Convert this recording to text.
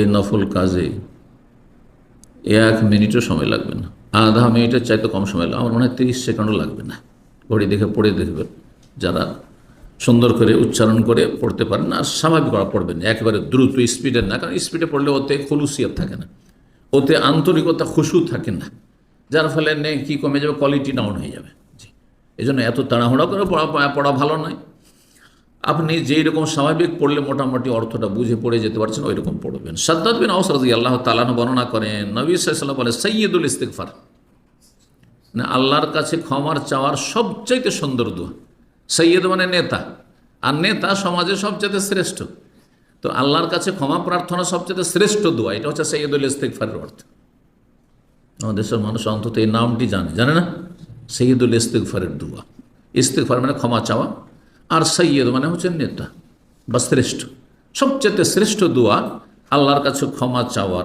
এই নফল কাজে 1 মিনিটও সময় লাগবে না, আধা মিনিটের চাইতে কম সময় লাগবে, আমার মনে হয় 30 সেকেন্ডও লাগবে না। ঘড়ি দেখে পড়ে দেখবেন, যারা সুন্দর করে উচ্চারণ করে পড়তে পারেন আর স্বাভাবিক পড়বেন, একেবারে দ্রুত স্পিডের না, কারণ স্পিডে পড়লে ওতে খুলুসিয়ত থাকে না, ওতে আন্তরিকতা খুশু থাকে না, যার ফলে কি কমে যাবে, কোয়ালিটি ডাউন হয়ে যাবে। জি, এই জন্য এত তাড়াহুড়া করে পড়া ভালো নয়। আপনি যেই রকম স্বাভাবিক পড়লে মোটামুটি অর্থটা বুঝে পড়ে যেতে পারছেন ওই রকম পড়বেন। সাদ্দাদ বিন আওস রাদিয়াল্লাহু তাআলা বর্ণনা করেন, নবী সাল্লাল্লাহু আলাইহি ওয়াসাল্লাম বলে সাইয়্যিদুল ইস্তিগফার, না আল্লাহর কাছে ক্ষমার চাওয়ার সবচাইতে সুন্দর দোয়া। সৈয়দ মানে নেতা, আর নেতা সমাজে সবচেয়ে শ্রেষ্ঠ। তো আল্লাহর কাছে ক্ষমা প্রার্থনা সবচেয়ে শ্রেষ্ঠ দোয়া, এটা হচ্ছে সৈয়দুল ইস্তিগফারের অর্থ। আমাদের দেশের মানুষ অন্তত এই নামটি জানে না, সৈয়দুল ইস্তিগফারের দোয়া। ইস্তিগফার মানে ক্ষমা চাওয়া, আর সৈয়দ মানে হচ্ছে নেতা বা শ্রেষ্ঠ। সবচেয়ে শ্রেষ্ঠ দোয়া আল্লাহর কাছে ক্ষমা চাওয়ার।